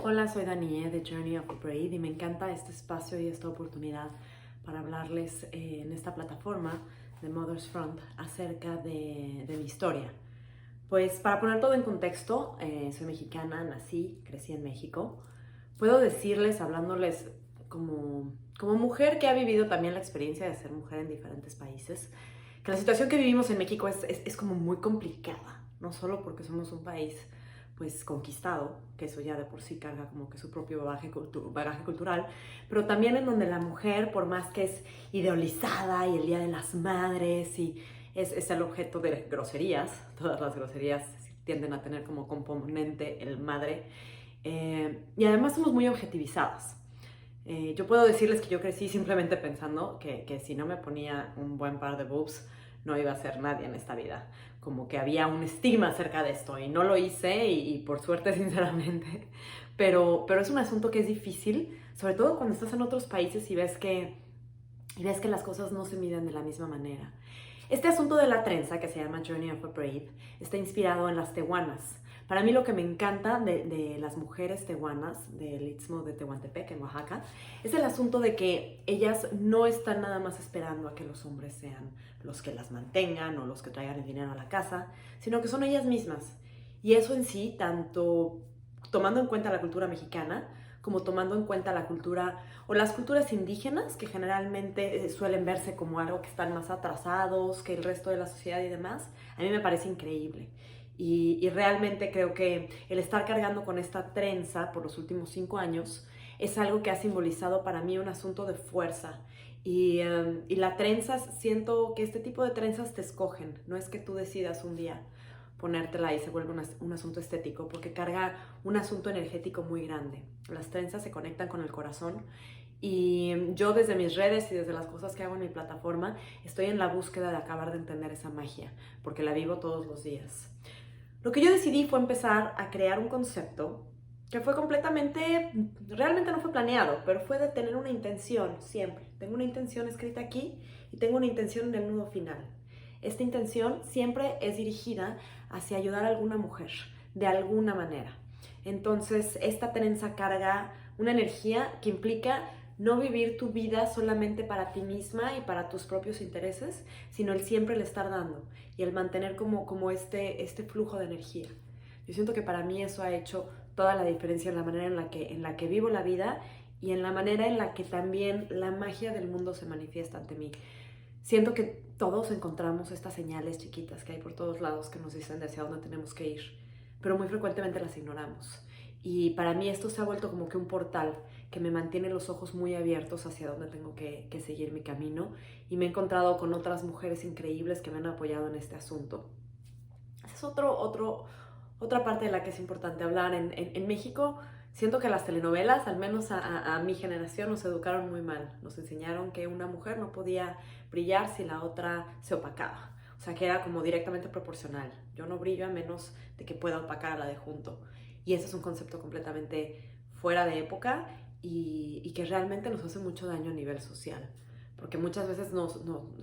Hola, soy Danie de Journey of the Brave y me encanta este espacio y esta oportunidad para hablarles en esta plataforma de Mother's Front acerca de mi historia. Pues para poner todo en contexto, soy mexicana, nací, crecí en México. Puedo decirles, hablándoles como mujer que ha vivido también la experiencia de ser mujer en diferentes países, que la situación que vivimos en México es como muy complicada, no solo porque somos un país pues conquistado, que eso ya de por sí carga como que su propio bagaje cultural, pero también en donde la mujer, por más que es idealizada y el Día de las Madres y es el objeto de groserías, todas las groserías tienden a tener como componente el madre, y además somos muy objetivizadas. Yo puedo decirles que yo crecí simplemente pensando que si no me ponía un buen par de boobs, no iba a ser nadie en esta vida. Como que había un estigma acerca de esto y no lo hice y por suerte, sinceramente. Pero es un asunto que es difícil, sobre todo cuando estás en otros países y ves que las cosas no se miden de la misma manera. Este asunto de la trenza, que se llama Journey of a Brave, está inspirado en las tehuanas. Para mí lo que me encanta de las mujeres tehuanas del Istmo de Tehuantepec, en Oaxaca, es el asunto de que ellas no están nada más esperando a que los hombres sean los que las mantengan o los que traigan el dinero a la casa, sino que son ellas mismas. Y eso en sí, tanto tomando en cuenta la cultura mexicana, como tomando en cuenta la cultura o las culturas indígenas, que generalmente suelen verse como algo que están más atrasados que el resto de la sociedad y demás, a mí me parece increíble. Y realmente creo que el estar cargando con esta trenza por los últimos 5 años es algo que ha simbolizado para mí un asunto de fuerza. Y la trenza, siento que este tipo de trenzas te escogen, no es que tú decidas un día ponértela y se vuelve un asunto estético, porque carga un asunto energético muy grande. Las trenzas se conectan con el corazón y yo desde mis redes y desde las cosas que hago en mi plataforma estoy en la búsqueda de acabar de entender esa magia, porque la vivo todos los días. Lo que yo decidí fue empezar a crear un concepto que fue realmente no fue planeado, pero fue de tener una intención siempre. Tengo una intención escrita aquí y tengo una intención en el nudo final. Esta intención siempre es dirigida hacia ayudar a alguna mujer, de alguna manera. Entonces, esta trenza carga una energía que implica no vivir tu vida solamente para ti misma y para tus propios intereses, sino el siempre el estar dando y el mantener como este flujo de energía. Yo siento que para mí eso ha hecho toda la diferencia en la manera en la que vivo la vida y en la manera en la que también la magia del mundo se manifiesta ante mí. Siento que todos encontramos estas señales chiquitas que hay por todos lados que nos dicen de hacia dónde tenemos que ir, pero muy frecuentemente las ignoramos. Y para mí esto se ha vuelto como que un portal que me mantiene los ojos muy abiertos hacia dónde tengo que seguir mi camino, y me he encontrado con otras mujeres increíbles que me han apoyado en este asunto. Esa es otra parte de la que es importante hablar. En México siento que las telenovelas, al menos a mi generación, nos educaron muy mal. Nos enseñaron que una mujer no podía brillar si la otra se opacaba. O sea, que era como directamente proporcional. Yo no brillo a menos de que pueda opacar a la de junto. Y ese es un concepto completamente fuera de época y que realmente nos hace mucho daño a nivel social. Porque muchas veces nos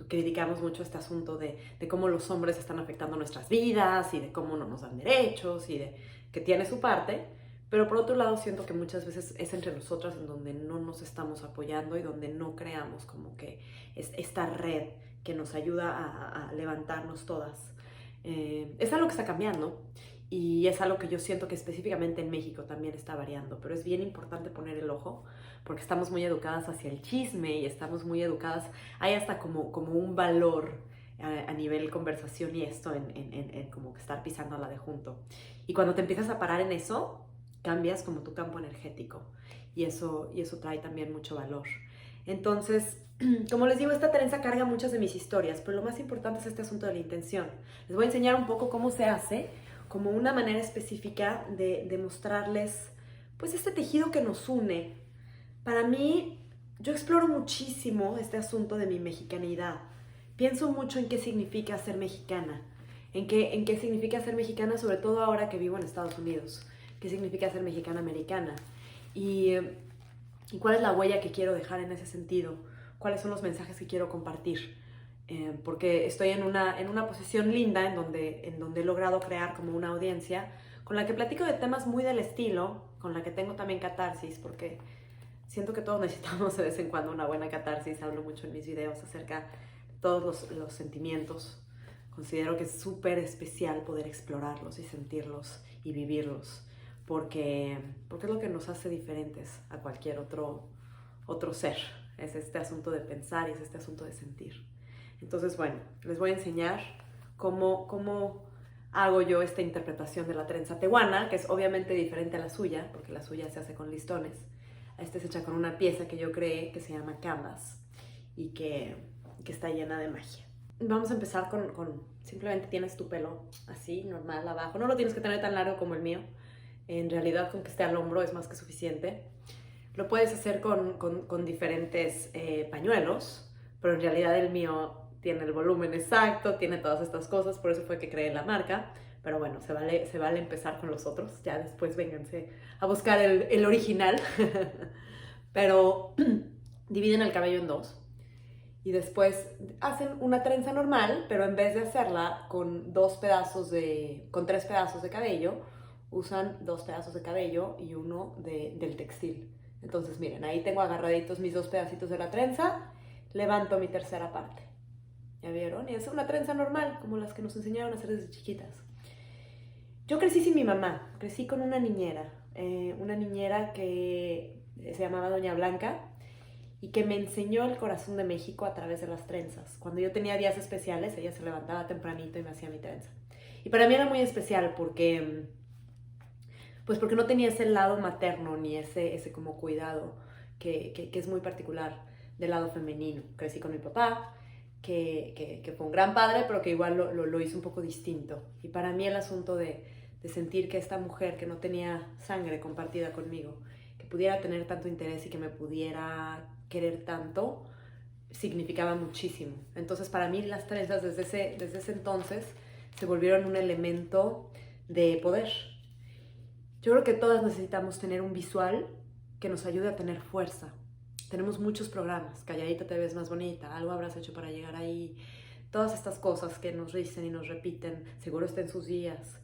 criticamos mucho este asunto de cómo los hombres están afectando nuestras vidas y de cómo no nos dan derechos y de que tiene su parte, pero por otro lado siento que muchas veces es entre nosotras en donde no nos estamos apoyando y donde no creamos como que es esta red que nos ayuda a levantarnos todas. Es algo que está cambiando y es algo que yo siento que específicamente en México también está variando, pero es bien importante poner el ojo porque estamos muy educadas hacia el chisme y estamos muy educadas, hay hasta como un valor a nivel conversación y esto en como que estar pisando a la de junto. Y cuando te empiezas a parar en eso, cambias como tu campo energético y eso trae también mucho valor. Entonces, como les digo, esta trenza carga muchas de mis historias, pero lo más importante es este asunto de la intención. Les voy a enseñar un poco cómo se hace, como una manera específica de mostrarles pues este tejido que nos une. Para mí, yo exploro muchísimo este asunto de mi mexicanidad. Pienso mucho en qué significa ser mexicana, en qué significa ser mexicana, sobre todo ahora que vivo en Estados Unidos, qué significa ser mexicana americana y cuál es la huella que quiero dejar en ese sentido, cuáles son los mensajes que quiero compartir. porque estoy en una posición linda en donde he logrado crear como una audiencia con la que platico de temas muy del estilo, con la que tengo también catarsis, porque siento que todos necesitamos de vez en cuando una buena catarsis. Hablo mucho en mis videos acerca de todos los sentimientos. Considero que es súper especial poder explorarlos y sentirlos y vivirlos, porque es lo que nos hace diferentes a cualquier otro ser. Es este asunto de pensar y es este asunto de sentir. Entonces, bueno, les voy a enseñar cómo hago yo esta interpretación de la trenza tehuana, que es obviamente diferente a la suya, porque la suya se hace con listones. Esta es hecha con una pieza que yo creé que se llama canvas y que está llena de magia. Vamos a empezar con simplemente tienes tu pelo así, normal, abajo. No lo tienes que tener tan largo como el mío. En realidad, con que esté al hombro es más que suficiente. Lo puedes hacer con diferentes pañuelos, pero en realidad el mío tiene el volumen exacto, tiene todas estas cosas, por eso fue que creé la marca. Pero bueno, se vale empezar con los otros, ya después vénganse a buscar el original. Pero dividen el cabello en dos y después hacen una trenza normal, pero en vez de hacerla con tres pedazos de cabello, usan 2 pedazos de cabello y uno del textil. Entonces miren, ahí tengo agarraditos mis 2 pedacitos de la trenza, levanto mi tercera parte. ¿Ya vieron? Y es una trenza normal, como las que nos enseñaron a hacer desde chiquitas. Yo crecí sin mi mamá, crecí con una niñera que se llamaba Doña Blanca y que me enseñó el corazón de México a través de las trenzas. Cuando yo tenía días especiales, ella se levantaba tempranito y me hacía mi trenza. Y para mí era muy especial porque no tenía ese lado materno ni ese como cuidado que es muy particular del lado femenino. Crecí con mi papá, que fue un gran padre, pero que igual lo hizo un poco distinto. Y para mí el asunto de sentir que esta mujer que no tenía sangre compartida conmigo, que pudiera tener tanto interés y que me pudiera querer tanto, significaba muchísimo. Entonces para mí las trenzas desde ese entonces se volvieron un elemento de poder. Yo creo que todas necesitamos tener un visual que nos ayude a tener fuerza. Tenemos muchos programas, calladita te ves más bonita, algo habrás hecho para llegar ahí, todas estas cosas que nos dicen y nos repiten, seguro está en sus días.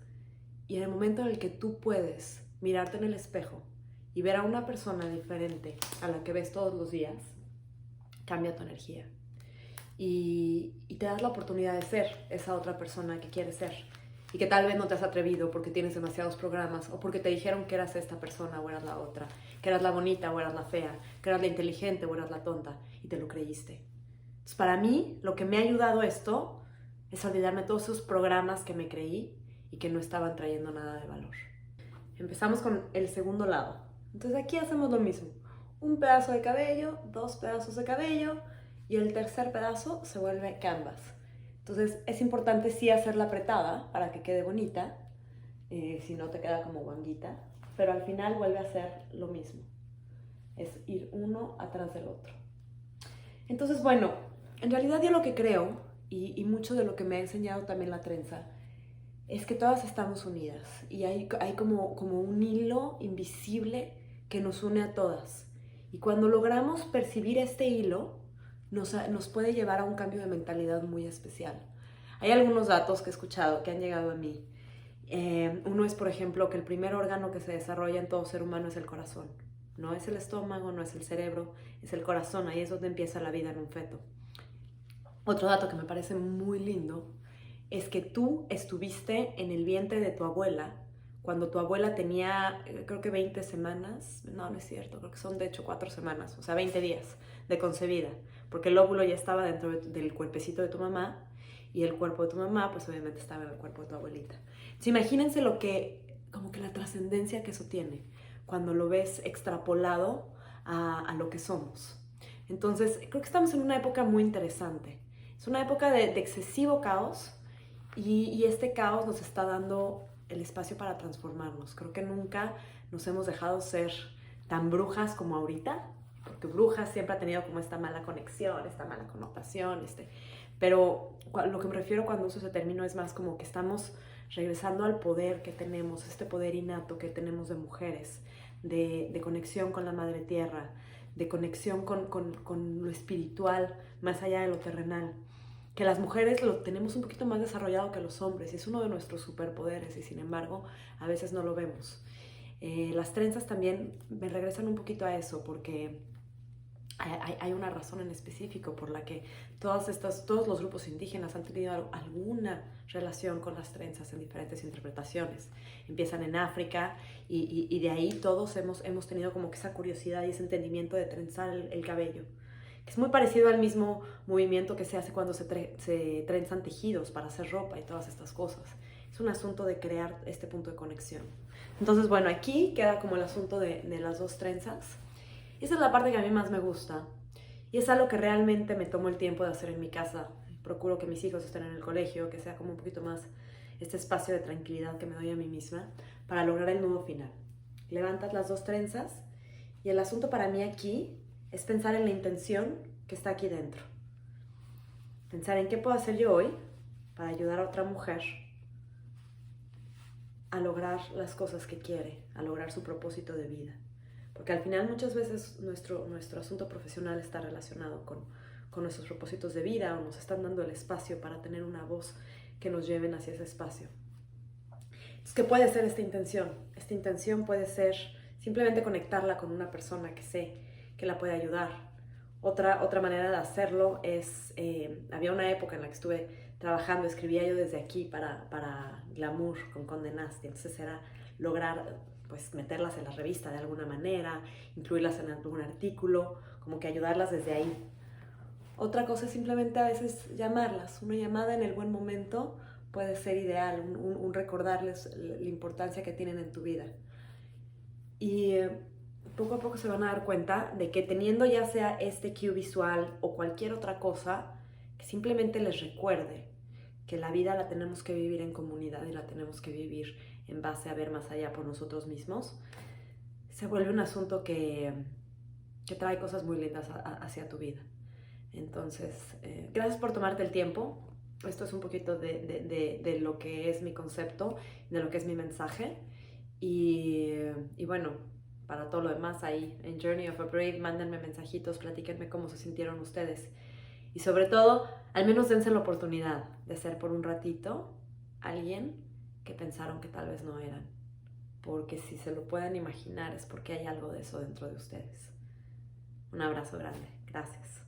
Y en el momento en el que tú puedes mirarte en el espejo y ver a una persona diferente a la que ves todos los días, cambia tu energía. Y te das la oportunidad de ser esa otra persona que quieres ser. Y que tal vez no te has atrevido porque tienes demasiados programas o porque te dijeron que eras esta persona o eras la otra, que eras la bonita o eras la fea, que eras la inteligente o eras la tonta y te lo creíste. Entonces, para mí, lo que me ha ayudado esto es olvidarme de todos esos programas que me creí y que no estaban trayendo nada de valor. Empezamos con el segundo lado. Entonces aquí hacemos lo mismo. Un pedazo de cabello, 2 pedazos de cabello y el tercer pedazo se vuelve canvas. Entonces es importante sí hacerla apretada para que quede bonita, si no te queda como guanguita, pero al final vuelve a ser lo mismo. Es ir uno atrás del otro. Entonces, bueno, en realidad yo lo que creo, y mucho de lo que me ha enseñado también la trenza, es que todas estamos unidas y hay como un hilo invisible que nos une a todas. Y cuando logramos percibir este hilo, nos puede llevar a un cambio de mentalidad muy especial. Hay algunos datos que he escuchado que han llegado a mí. Uno es, por ejemplo, que el primer órgano que se desarrolla en todo ser humano es el corazón. No es el estómago, no es el cerebro, es el corazón. Ahí es donde empieza la vida en un feto. Otro dato que me parece muy lindo es que tú estuviste en el vientre de tu abuela cuando tu abuela tenía, creo que 20 semanas, no es cierto, creo que son de hecho 4 semanas, o sea, 20 días de concebida, porque el óvulo ya estaba dentro del cuerpecito de tu mamá y el cuerpo de tu mamá, pues obviamente estaba en el cuerpo de tu abuelita. Entonces, imagínense como que la trascendencia que eso tiene cuando lo ves extrapolado a lo que somos. Entonces, creo que estamos en una época muy interesante. Es una época de excesivo caos y este caos nos está dando el espacio para transformarnos. Creo que nunca nos hemos dejado ser tan brujas como ahorita, porque brujas siempre ha tenido como esta mala conexión, esta mala connotación, pero lo que me refiero cuando uso ese término es más como que estamos regresando al poder que tenemos, este poder innato que tenemos de mujeres, de conexión con la madre tierra, de conexión con lo espiritual, más allá de lo terrenal, que las mujeres lo tenemos un poquito más desarrollado que los hombres y es uno de nuestros superpoderes y sin embargo a veces no lo vemos. Las trenzas también me regresan un poquito a eso porque hay una razón en específico por la que todos los grupos indígenas han tenido alguna relación con las trenzas en diferentes interpretaciones. Empiezan en África y de ahí todos hemos tenido como que esa curiosidad y ese entendimiento de trenzar el cabello. Es muy parecido al mismo movimiento que se hace cuando se trenzan tejidos para hacer ropa y todas estas cosas. Es un asunto de crear este punto de conexión. Entonces, bueno, aquí queda como el asunto de las dos trenzas. Esa es la parte que a mí más me gusta y es algo que realmente me tomo el tiempo de hacer en mi casa. Procuro que mis hijos estén en el colegio, que sea como un poquito más este espacio de tranquilidad que me doy a mí misma para lograr el nudo final. Levantas las dos trenzas y el asunto para mí aquí es pensar en la intención que está aquí dentro. Pensar en qué puedo hacer yo hoy para ayudar a otra mujer a lograr las cosas que quiere, a lograr su propósito de vida. Porque al final muchas veces nuestro asunto profesional está relacionado con nuestros propósitos de vida o nos están dando el espacio para tener una voz que nos lleven hacia ese espacio. Entonces, ¿qué puede ser esta intención? Esta intención puede ser simplemente conectarla con una persona que sé que la puede ayudar. Otra manera de hacerlo es, había una época en la que estuve trabajando, escribía yo desde aquí para Glamour con Condé Nast, entonces era lograr pues meterlas en la revista de alguna manera, incluirlas en algún artículo, como que ayudarlas desde ahí. Otra cosa es simplemente a veces llamarlas. Una llamada en el buen momento puede ser ideal, un recordarles la importancia que tienen en tu vida. Y poco a poco se van a dar cuenta de que teniendo ya sea este cue visual o cualquier otra cosa, que simplemente les recuerde que la vida la tenemos que vivir en comunidad y la tenemos que vivir en base a ver más allá por nosotros mismos, se vuelve un asunto que trae cosas muy lindas hacia tu vida. Entonces, gracias por tomarte el tiempo. Esto es un poquito de lo que es mi concepto, de lo que es mi mensaje. Y bueno, para todo lo demás ahí en Journey of a Brave, mándenme mensajitos, platíquenme cómo se sintieron ustedes. Y sobre todo, al menos dense la oportunidad de ser por un ratito alguien que pensaron que tal vez no eran. Porque si se lo pueden imaginar es porque hay algo de eso dentro de ustedes. Un abrazo grande. Gracias.